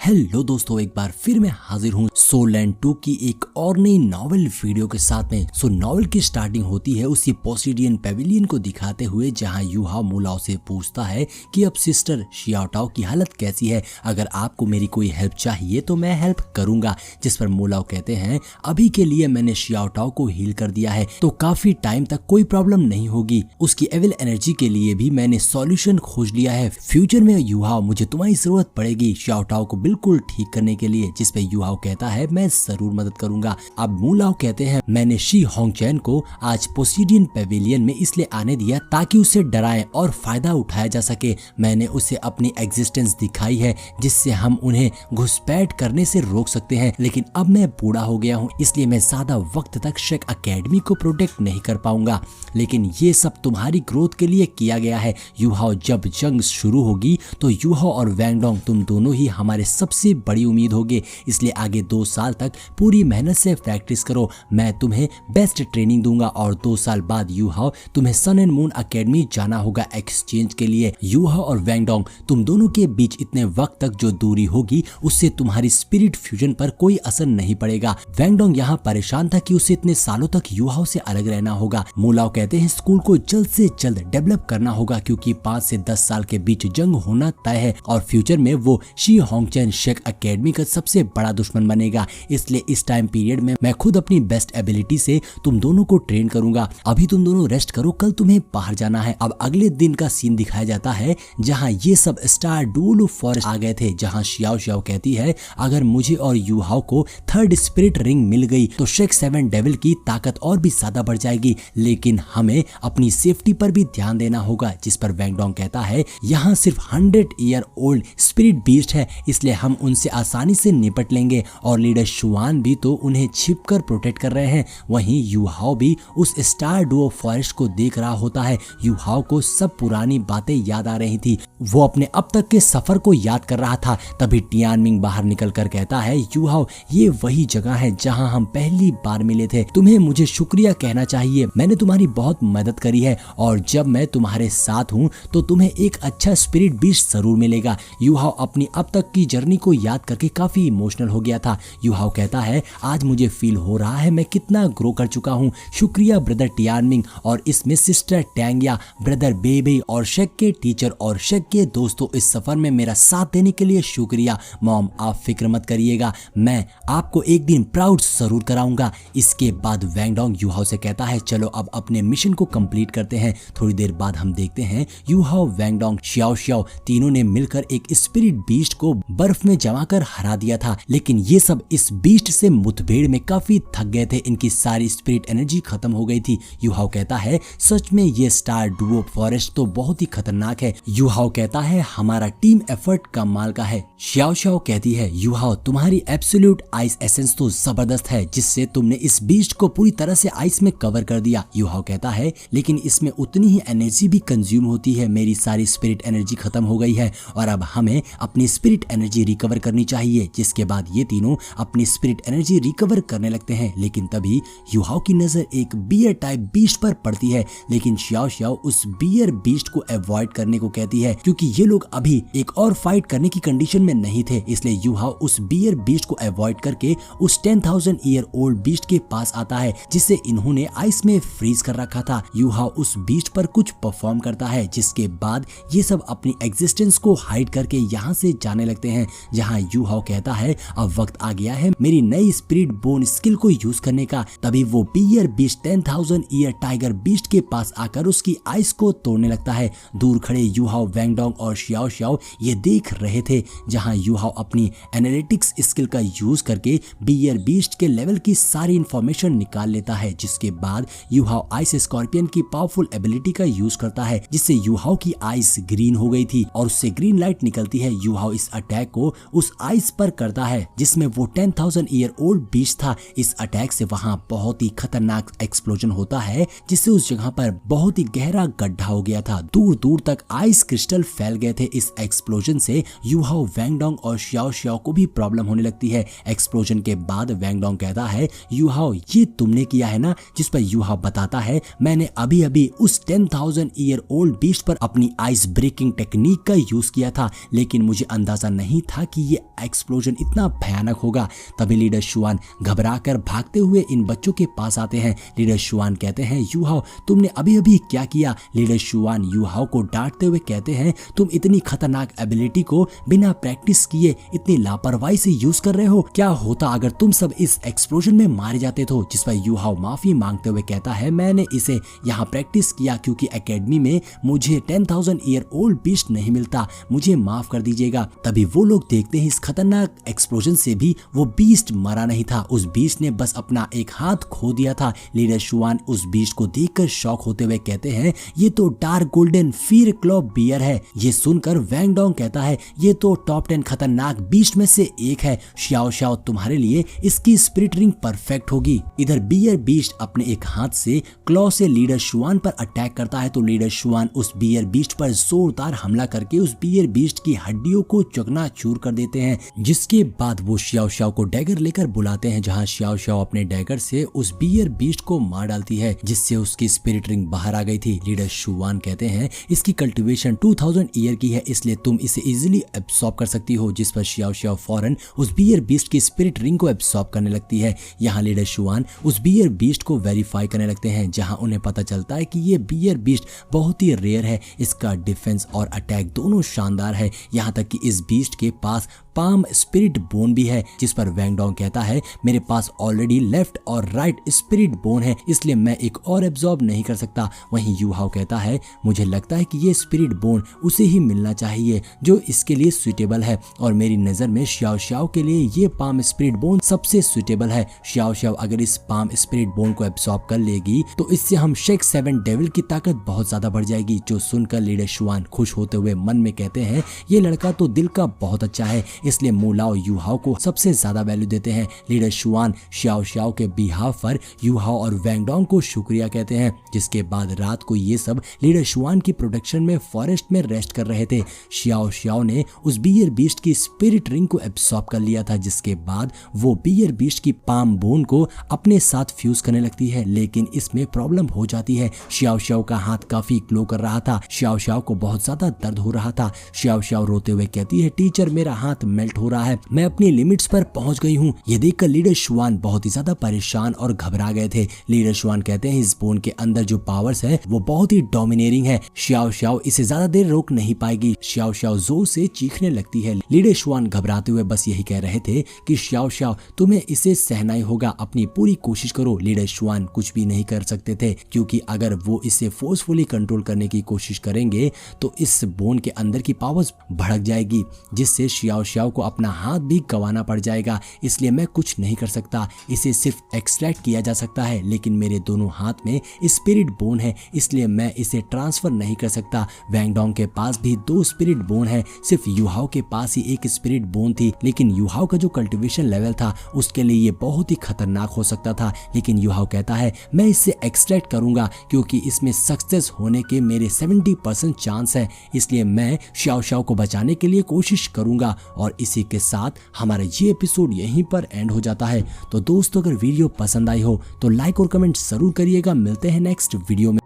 Hello दोस्तों, एक बार फिर मैं हाजिर हूँ सोलैंड 2 की एक और नई नॉवेल वीडियो के साथ में। नॉवेल की स्टार्टिंग होती है उसी पोसिडियन पेविलियन को दिखाते हुए जहाँ यूहाओ मुलाओ से पूछता है कि अब सिस्टर शियाओटाओ की हालत कैसी है, अगर आपको मेरी कोई हेल्प चाहिए तो मैं हेल्प करूंगा। जिस पर मुलाओ कहते हैं अभी के लिए मैंने शियाओटाओ को हील कर दिया है तो काफी टाइम तक कोई प्रॉब्लम नहीं होगी। उसकी एविल एनर्जी के लिए भी मैंने सॉल्यूशन खोज लिया है। फ्यूचर में यूहाओ मुझे तुम्हारी जरूरत पड़ेगी शियाओटाओ को बिल्कुल ठीक करने के लिए। जिस पे यूहाओ कहता है मैं जरूर मदद करूंगा। अब मुलाओ कहते हैं मैंने शी होंगचैन को आज पोसिडियन पेविलियन में इसलिए आने दिया ताकि उसे डराएं और फायदा उठाया जा सके। मैंने उसे अपनी एग्जिस्टेंस दिखाई है जिससे हम उन्हें घुसपैठ करने से रोक सकते हैं, लेकिन अब मैं बूढ़ा हो गया हूँ इसलिए मैं ज्यादा वक्त तक शेक अकेडमी को प्रोटेक्ट नहीं कर पाऊंगा, लेकिन ये सब तुम्हारी ग्रोथ के लिए किया गया है। यूहाओ जब जंग शुरू होगी तो यूहाओ और वैंगडोंग तुम दोनों ही हमारे सबसे बड़ी उम्मीद होगे, इसलिए आगे 2 साल तक पूरी मेहनत से प्रैक्टिस करो। मैं तुम्हें बेस्ट ट्रेनिंग दूंगा और 2 साल बाद यूहाओ तुम्हें सन एंड मून अकेडमी जाना होगा एक्सचेंज के लिए। यूहाओ और वैंगडोंग तुम दोनों के बीच इतने वक्त तक जो दूरी होगी उससे तुम्हारी स्पिरिट फ्यूजन पर कोई असर नहीं पड़ेगा। वैंगडोंग यहाँ परेशान था कि उसे इतने सालों तक यूहाओ से अलग रहना होगा। मुलाओ कहते हैं स्कूल को जल्द से जल्द डेवलप करना होगा क्योंकि 5 से 10 साल के बीच जंग होना तय है और फ्यूचर में वो शी होंगचैन शेक अकेडमी का सबसे बड़ा दुश्मन बनेगा। इसलिए इस टाइम पीरियड में मैं खुद अपनी बेस्ट एबिलिटी से तुम दोनों को ट्रेन करूंगा। अभी तुम दोनों रेस्ट करो, कल तुम्हें बाहर जाना है। अब अगले दिन का सीन दिखाया जाता है जहां ये सब स्टार डूल फॉरेस्ट आ गए थे, जहां शियाओ शियाओ कहती है अगर मुझे और यूहाओ को 3rd स्पिरिट रिंग मिल गई तो शेक 7 डेविल की ताकत और भी ज्यादा बढ़ जाएगी, लेकिन हमें अपनी सेफ्टी पर भी ध्यान देना होगा। जिस पर वैंगडोंग कहता है यहाँ सिर्फ 100 ईयर ओल्ड स्पिरिट बीस्ट है इसलिए हम उनसे आसानी से निपट लेंगे और लीडर शुआन भी तो उन्हें छिपकर प्रोटेक्ट कर रहे हैं। वहीं यूहाओ भी उस स्टार डुओ फॉरेस्ट को देख रहा होता है। यूहाओ को सब पुरानी बातें याद आ रही थी, वो अपने अब तक के सफर को याद कर रहा था। तभी टियानमिंग बाहर निकल कर कहता है यूहाओ ये वही जगह है जहां हम पहली बार मिले थे, तुम्हें मुझे शुक्रिया कहना चाहिए, मैंने तुम्हारी बहुत मदद करी है और जब मैं तुम्हारे साथ हूँ तो तुम्हें एक अच्छा स्पिरिट बीस्ट जरूर मिलेगा। यूहाओ अपनी अब तक की जर्नी को याद करके काफी इमोशनल हो गया था। यूहाओ कहता है आज मुझे फील हो रहा है मैं कितना ग्रो कर चुका हूँ, शुक्रिया ब्रदर टियानमिंग और इसमें सिस्टर टैंगिया, ब्रदर बेबे और शेक के टीचर और शेक के दोस्तों इस सफर में मेरा साथ देने के लिए शुक्रिया। मॉम आप फिक्र मत करिएगा, मैं आपको एक दिन प्राउड जरूर कराऊंगा। इसके बाद वैंगडोंग यूहाओ से कहता है चलो अब अपने मिशन को कंप्लीट करते हैं। थोड़ी देर बाद हम देखते हैं यूहाओ वैंगडोंग शियाओ शियाओ तीनों ने मिलकर एक स्पिरिट बीस्ट को बर्फ में जमा कर हरा दिया था, लेकिन ये सब इस बीस्ट से मुठभेड़ में काफी थक गए थे, इनकी सारी स्पिरिट एनर्जी खत्म हो गई थी। यूहाओ कहता है सच में ये स्टार डुओ फॉरेस्ट तो बहुत ही खतरनाक है। यूहाओ कहता है हमारा टीम एफर्ट कमाल का है। शियाओ शियाओ कहती है यूहाओ तुम्हारी एब्सोल्यूट आइस एसेंस तो जबरदस्त है जिससे तुमने इस बीस्ट को पूरी तरह से आइस में कवर कर दिया। यूहाओ कहता है लेकिन इसमें उतनी ही एनर्जी भी कंज्यूम होती है, मेरी सारी स्पिरिट एनर्जी खत्म हो गई है और अब हमें अपनी स्पिरिट एनर्जी रिकवर करनी चाहिए। जिसके बाद ये तीनों अपनी स्पिरिट एनर्जी रिकवर करने लगते हैं, लेकिन तभी यूहाओ की नजर एक बियर टाइप बीस्ट पर पड़ती है, लेकिन शियाओ शियाओ उस बियर बीस्ट को अवॉइड करने को कहती है क्योंकि ये लोग अभी एक और फाइट करने की कंडीशन में नहीं थे। इसलिए यूहाओ उस बियर बीस्ट को अवॉइड करके उस 10,000 ईयर ओल्ड बीस्ट के पास आता है जिसे इन्होंने आइस में फ्रीज कर रखा था। यूहाओ उस बीस्ट पर कुछ परफॉर्म करता है जिसके बाद ये सब अपनी एग्जिस्टेंस को हाइड करके यहाँ से जाने लगते हैं, जहाँ यूहाओ कहता है अब वक्त आ गया है मेरी नई स्पिरिट बोन स्किल को यूज करने का। तभी वो bear beast 10,000 year tiger beast के पास आकर उसकी आइस को तोड़ने लगता है। दूर खड़े यूहाओ वैंगडोंग और शियाओ शियाओ ये देख रहे थे, जहाँ यूहाओ अपनी एनालिटिक्स स्किल का यूज करके बियर बीस्ट के लेवल की सारी इंफॉर्मेशन निकाल लेता है। जिसके बाद यूहाओ आइस स्कॉर्पियन की पावरफुल एबिलिटी का यूज करता है जिससे यूहाओ की आइस ग्रीन हो गई थी और उससे ग्रीन लाइट निकलती है। यूहाओ इस अटैक को उस आइस पर करता है जिसमें वो 10,000 ईयर ओल्ड बीस्ट था। इस अटैक से वहां बहुत ही खतरनाक एक्सप्लोजन होता है जिससे उस जगह पर बहुत ही गहरा गड्ढा हो गया था, दूर दूर तक आइस क्रिस्टल फैल गए थे। इस एक्सप्लोजन से यूहाओ वैंगडोंग और शियाओ शियाओ को भी प्रॉब्लम होने लगती है। एक्सप्लोजन के बाद वैंगडोंग कहता है यूहाओ ये तुमने किया है ना, जिस पर यूहाओ बताता है मैंने अभी अभी उस 10,000 ईयर ओल्ड बीस्ट पर अपनी आइस ब्रेकिंग टेक्निक का यूज किया था, लेकिन मुझे अंदाजा नहीं था कि ये एक्सप्लोजन इतना भयानक होगा। तभी लीडर शुआन घबराकर भागते हुए इन बच्चों के पास आते हैं। लीडर शुआन कहते हैं यू हाओ तुमने अभी अभी क्या किया। लीडर शुआन यू हाओ को डांटते हुए कहते हैं तुम इतनी खतरनाक एबिलिटी को बिना प्रैक्टिस किए इतनी लापरवाही से यूज कर रहे हो। क्या होता अगर तुम सब इस एक्सप्लोजन में मारे जाते तो। जिस पर यू हाओ माफी मांगते हुए कहता है मैंने इसे यहाँ प्रैक्टिस किया क्योंकि एकेडमी में मुझे 10,000 ईयर ओल्ड बीस्ट नहीं मिलता, मुझे माफ कर दीजिएगा। तभी वो लोग देखते हैं इस खतरनाक एक्सप्लोजन से भी वो बीस्ट मरा नहीं था, उस बीस्ट ने बस अपना एक हाथ खो दिया था। लीडर शुआन उस बीस्ट को देखकर शॉक होते हुए कहते हैं ये तो डार्क गोल्डन फीर क्लॉ बियर है। ये सुनकर वैंग डोंग कहता है ये तो टॉप 10 खतरनाक बीस्ट में से एक है। श्याओ श्याओ तुम्हारे लिए इसकी स्पिरिट रिंग परफेक्ट होगी। इधर बियर बीस्ट अपने एक हाथ से क्लॉ से लीडर शुआन पर अटैक करता है तो लीडर शुआन उस बियर बीस्ट पर जोरदार हमला करके उस बियर बीस्ट की हड्डियों को चकनाचूर कर देते हैं। जिसके बाद वो श्याओ श्याओ को डैगर लेकर बुलाते हैं जहां श्याओ श्याओ अपने डैगर से उस बियर बीस्ट को मार डालती है जिससे उसकी स्पिरिट रिंग बाहर आ गई थी। लीडर शुआन कहते हैं इसकी कल्टीवेशन 2000 ईयर की है इसलिए तुम इसे इजीली एब्सॉर्ब कर सकती हो। जिस पर श्याओ श्याओ फौरन उस बियर बीस्ट की स्पिरिट रिंग को एब्सॉर्ब करने लगती है। यहाँ लीडर शुआन उस बियर बीस्ट को वेरीफाई करने लगते हैं जहां उन्हें पता चलता है कि ये बियर बीस्ट बहुत ही रेयर है, इसका डिफेंस और अटैक दोनों शानदार है। यहाँ तक कि इस बीस्ट के पास पाम स्पिरिट बोन भी है। जिस पर वैंग डोंग कहता है मेरे पास ऑलरेडी लेफ्ट और राइट स्पिरिट बोन है इसलिए मैं एक और एब्जॉर्ब नहीं कर सकता। वहीं यू हाओ कहता है मुझे लगता है कि ये स्पिरिट बोन उसे ही मिलना चाहिए जो इसके लिए सुइटेबल है और मेरी नजर में श्याओ श्याओ के लिए ये पाम स्पिरिट बोन सबसे सुइटेबल है। श्याओ श्याओ अगर इस पाम स्पिरिट बोन को एब्सॉर्ब कर लेगी तो इससे हम शेक 7 डेविल की ताकत बहुत ज्यादा बढ़ जाएगी। जो सुनकर लीडर शुआन खुश होते हुए मन में कहते हैं ये लड़का तो दिल का बहुत अच्छा है इसलिए मूलाओ यू हाओ को सबसे ज्यादा वैल्यू देते हैं। लीडर शुआन श्याओ श्याओ के बिहाफ पर यू हाओ और वैंग डोंग को शुक्रिया कहते हैं। जिसके बाद रात को ये सब लीडर शुआन की प्रोटेक्शन में फॉरेस्ट में रेस्ट कर रहे थे। श्याओ श्याओ ने उस बियर बीस्ट की स्पिरिट रिंग को एब्सॉर्ब कर लिया था जिसके बाद वो बियर बीस्ट की पाम बोन को अपने साथ फ्यूज करने लगती है लेकिन इसमें प्रॉब्लम हो जाती है। श्याओ श्याओ का हाथ काफी ग्लो कर रहा था, श्याओ श्याओ को बहुत ज्यादा दर्द हो रहा था। श्याओ श्याओ रोते हुए कहती है टीचर मेरा हाथ मेल्ट हो रहा है, मैं अपनी लिमिट्स पर पहुंच गई हूँ। ये देखकर लीडर शुआन बहुत ही ज्यादा परेशान और घबरा गए थे। लीडर शुआन कहते हैं इस बोन के अंदर जो पावर्स है वो बहुत ही डोमिनेटिंग है, श्याओ श्याओ इसे ज्यादा देर रोक नहीं पाएगी। श्याओ श्याओ जोर से चीखने लगती है। लीडर शुआन घबराते हुए बस यही कह रहे थे कि श्याओ श्याओ तुम्हें इसे सहना ही होगा, अपनी पूरी कोशिश करो। लीडर शुआन कुछ भी नहीं कर सकते थे क्योंकि अगर वो इसे फोर्सफुली कंट्रोल करने की कोशिश करेंगे तो इस बोन के अंदर की पावर्स भड़क जाएगी जिससे श्याओ श्याओ को अपना हाथ भी गंवाना पड़ जाएगा। इसलिए मैं कुछ नहीं कर सकता, इसे सिर्फ एक्सट्रैक्ट किया जा सकता है लेकिन मेरे दोनों हाथ में स्पिरिट बोन है इसलिए मैं इसे ट्रांसफर नहीं कर सकता। वैंग डोंग के पास भी 2 स्पिरिट बोन है, सिर्फ यू हाओ के पास ही एक स्पिरिट बोन थी लेकिन यू हाओ का जो कल्टीवेशन लेवल था उसके लिए ये बहुत ही खतरनाक हो सकता था। लेकिन यू हाओ कहता है मैं इसे एक्सट्रैक्ट करूंगा क्योंकि इसमें सक्सेस होने के मेरे 70% चांस है इसलिए मैं श्याओ श्याओ को बचाने के लिए कोशिश करूंगा। और इसी के साथ हमारा ये एपिसोड यहीं पर एंड हो जाता है। तो दोस्तों अगर वीडियो पसंद आई हो तो लाइक और कमेंट जरूर करिएगा। मिलते हैं नेक्स्ट वीडियो में।